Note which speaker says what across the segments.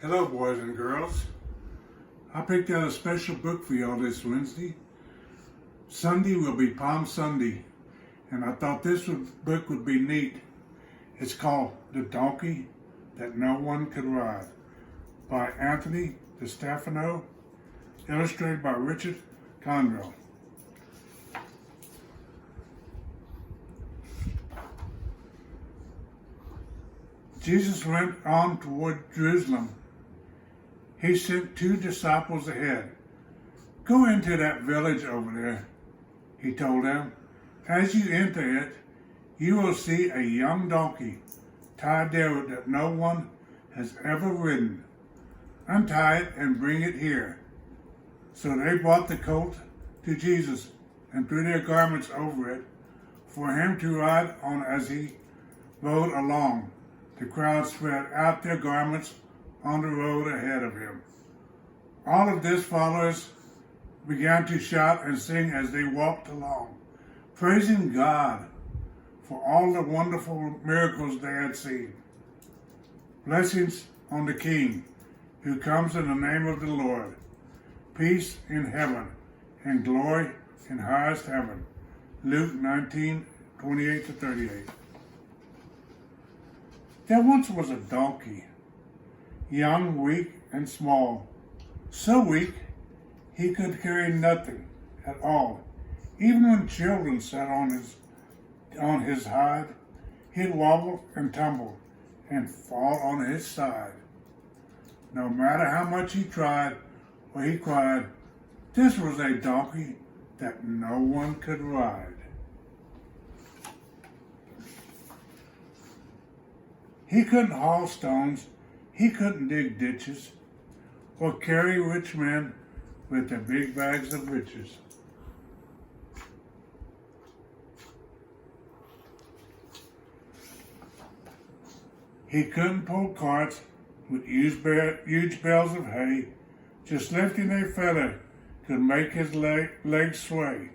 Speaker 1: Hello, boys and girls. I picked out a special book for y'all this Wednesday. Sunday will be Palm Sunday, and I thought book would be neat. It's called The Donkey That No One Could Ride by Anthony DeStefano, illustrated by Richard Condrell. Jesus went on toward Jerusalem. He sent 2 disciples ahead. Go into that village over there, he told them. As you enter it, you will see a young donkey tied there that no one has ever ridden. Untie it and bring it here. So they brought the colt to Jesus and threw their garments over it for him to ride on as he rode along. The crowd spread out their garments on the road ahead of him. All of his followers began to shout and sing as they walked along, praising God for all the wonderful miracles they had seen. Blessings on the King who comes in the name of the Lord. Peace in heaven and glory in highest heaven. Luke 19:28-38. There once was a donkey, young, weak, and small. So weak, he could carry nothing at all. Even when children sat on his hide, he'd wobble and tumble and fall on his side. No matter how much he tried or he cried, this was a donkey that no one could ride. He couldn't haul stones, he couldn't dig ditches, or carry rich men with their big bags of riches. He couldn't pull carts with huge bales of hay. Just lifting a feather could make his legs sway.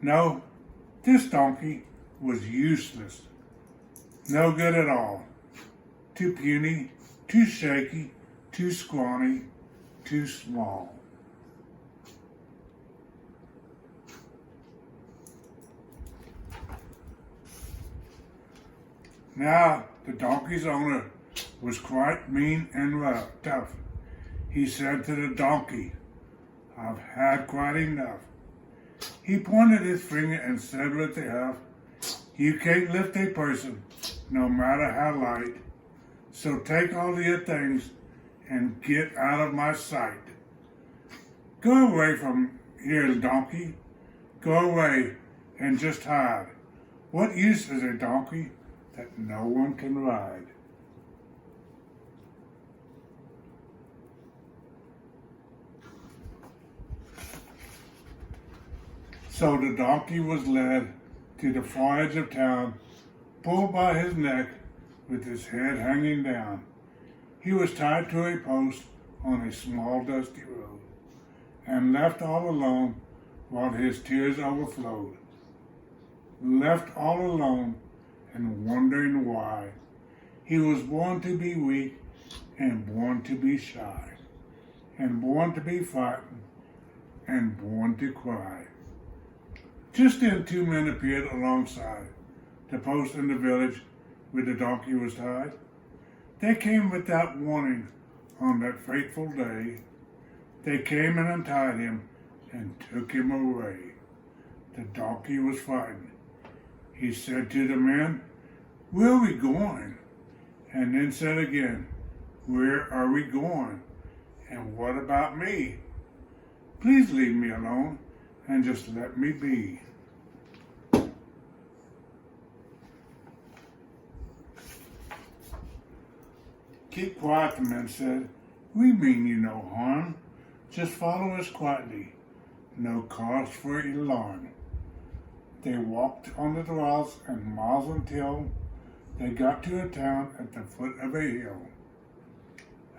Speaker 1: No, this donkey was useless. No good at all. Too puny, too shaky, too scrawny, too small. Now, the donkey's owner was quite mean and tough. He said to the donkey, I've had quite enough. He pointed his finger and said with a huff, you can't lift a person, no matter how light. So take all your things and get out of my sight. Go away from here, donkey. Go away and just hide. What use is a donkey that no one can ride? So the donkey was led to the far edge of town, pulled by his neck with his head hanging down. He was tied to a post on a small dusty road and left all alone while his tears overflowed. Left all alone and wondering why. He was born to be weak and born to be shy and born to be frightened and born to cry. Just then 2 men appeared alongside the post in the village where the donkey was tied. They came without warning on that fateful day. They came and untied him and took him away. The donkey was frightened. He said to the men, where are we going? And then said again, where are we going? And what about me? Please leave me alone and just let me be. Keep quiet, the men said. We mean you no harm. Just follow us quietly. No cause for alarm. They walked on the miles and miles until they got to a town at the foot of a hill.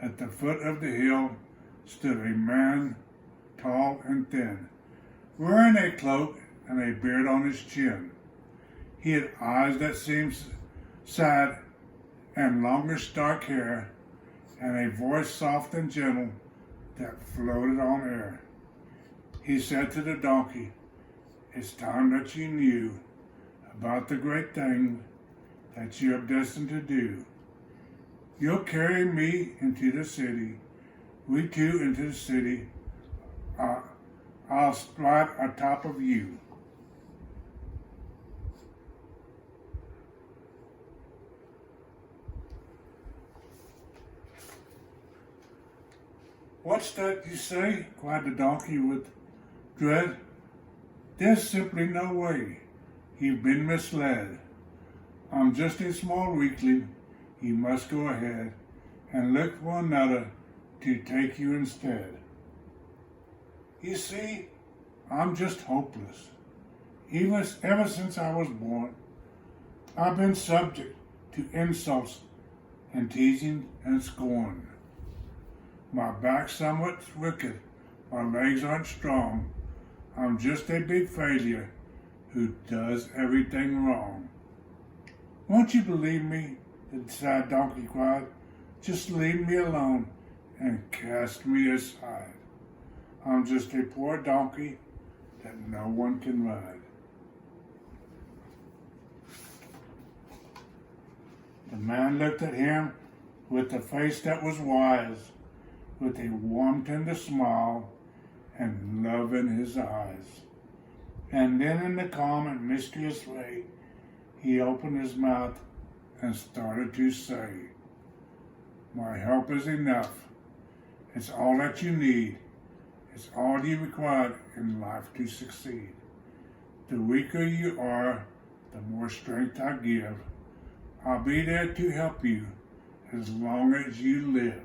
Speaker 1: At the foot of the hill stood a man, tall and thin, wearing a cloak and a beard on his chin. He had eyes that seemed sad and longish dark hair, and a voice soft and gentle that floated on air. He said to the donkey, "It's time that you knew about the great thing that you are destined to do. You'll carry me into the city. We two into the city. I'll ride on top of you." "What's that you say?" cried the donkey with dread. "There's simply no way. You've been misled. I'm just a small weakling. You must go ahead and look for another to take you instead. You see, I'm just hopeless. Ever since I was born, I've been subject to insults and teasing and scorn. My back's somewhat wicked, my legs aren't strong. I'm just a big failure who does everything wrong. Won't you believe me?" the sad donkey cried. "Just leave me alone and cast me aside. I'm just a poor donkey that no one can ride." The man looked at him with a face that was wise, with a warm, tender smile and love in his eyes. And then in the calm and mysterious way, he opened his mouth and started to say, "My help is enough. It's all that you need. It's all you require in life to succeed. The weaker you are, the more strength I give. I'll be there to help you as long as you live.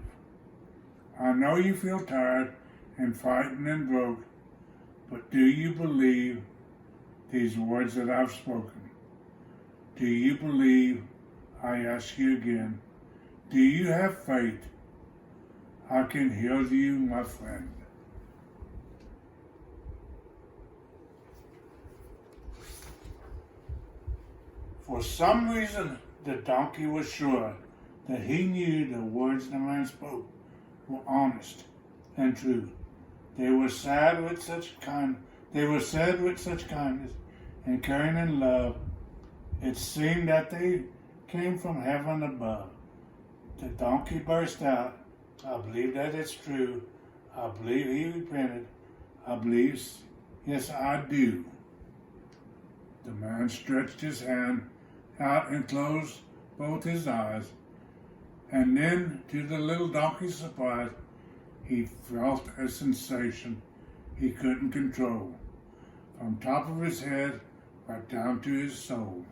Speaker 1: I know you feel tired and frightened and broke, but do you believe these words that I've spoken? Do you believe? I ask you again, do you have faith? I can heal you, my friend." For some reason, the donkey was sure that he knew the words the man spoke were honest and true. They were said with such kindness and caring and love. It seemed that they came from heaven above. The donkey burst out, "I believe that it's true. I believe he repented. I believe, yes, I do." The man stretched his hand out and closed both his eyes. And then, to the little donkey's surprise, he felt a sensation he couldn't control, from top of his head right down to his soul.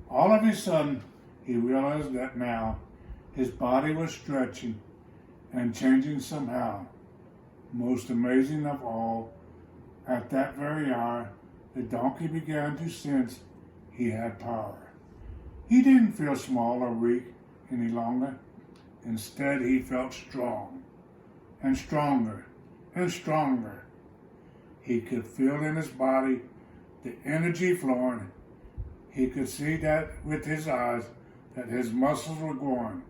Speaker 1: All of a sudden, he realized that now his body was stretching and changing somehow. Most amazing of all, at that very hour, the donkey began to sense he had power. He didn't feel small or weak any longer. Instead, he felt strong and stronger and stronger. He could feel in his body the energy flowing. He could see that with his eyes that his muscles were growing.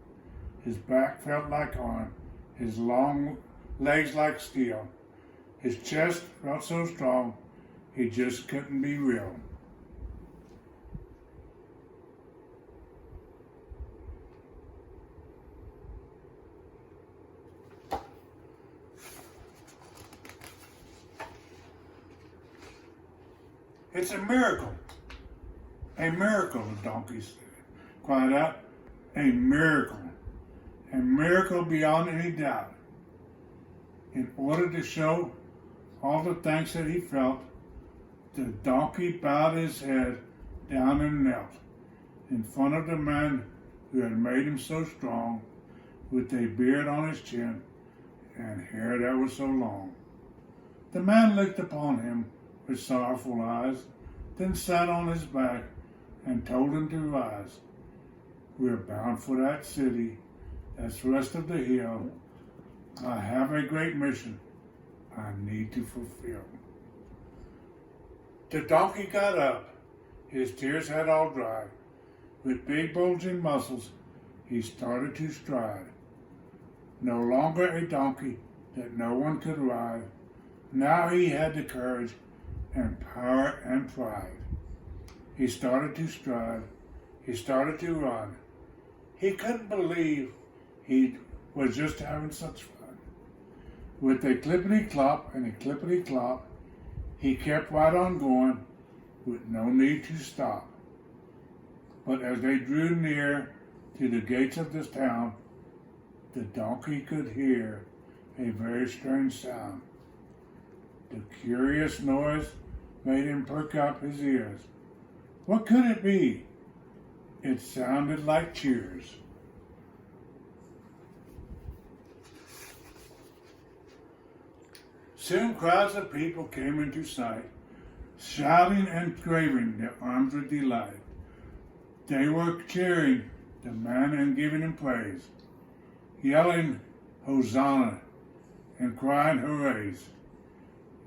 Speaker 1: His back felt like iron, his long legs like steel. His chest felt so strong, he just couldn't be real. "It's a miracle. A miracle," the donkey cried out. "A miracle. A miracle beyond any doubt." In order to show all the thanks that he felt, the donkey bowed his head down and knelt in front of the man who had made him so strong, with a beard on his chin and hair that was so long. The man looked upon him with sorrowful eyes, then sat on his back and told him to rise. "We're bound for that city that's west of the hill. I have a great mission I need to fulfill." The donkey got up. His tears had all dried. With big bulging muscles, he started to stride. No longer a donkey that no one could ride. Now he had the courage and power and pride. He started to stride. He started to run. He couldn't believe he was just having such fun. With a clippity-clop and a clippity-clop, he kept right on going with no need to stop. But as they drew near to the gates of this town, the donkey could hear a very strange sound. The curious noise made him perk up his ears. What could it be? It sounded like cheers. Soon crowds of people came into sight, shouting and waving their arms with delight. They were cheering the man and giving him praise, yelling Hosanna and crying hoorays.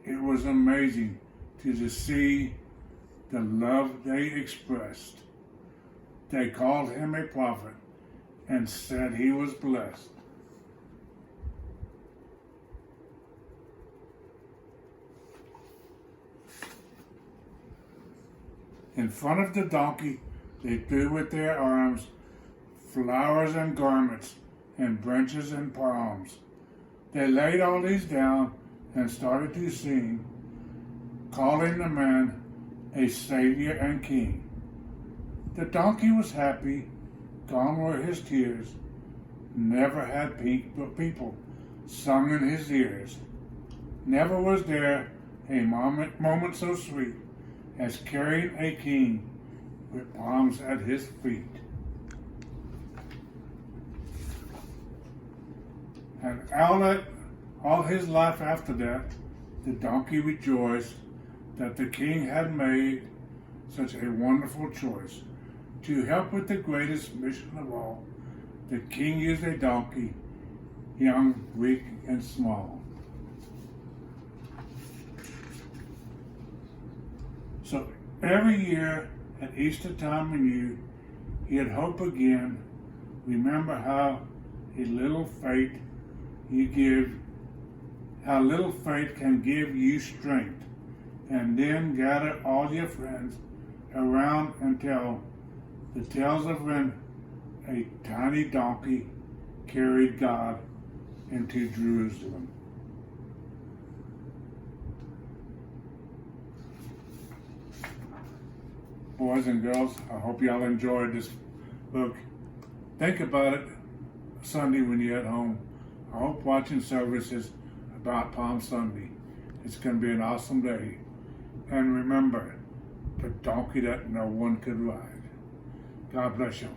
Speaker 1: It was amazing to see the love they expressed. They called him a prophet and said he was blessed. In front of the donkey, they threw with their arms flowers and garments and branches and palms. They laid all these down and started to sing, calling the man a savior and king. The donkey was happy, gone were his tears. Never had people sung in his ears. Never was there a moment so sweet as carrying a king with palms at his feet. And all his life after that, the donkey rejoiced that the king had made such a wonderful choice. To help with the greatest mission of all, the king used a donkey, young, weak, and small. So every year at Easter time when you'd hope again, remember how little faith can give you strength, and then gather all your friends around and tell the tales of when a tiny donkey carried God into Jerusalem. Boys and girls, I hope y'all enjoyed this book. Think about it Sunday when you're at home. I hope watching services about Palm Sunday. It's going to be an awesome day. And remember, the donkey that no one could ride. God bless you.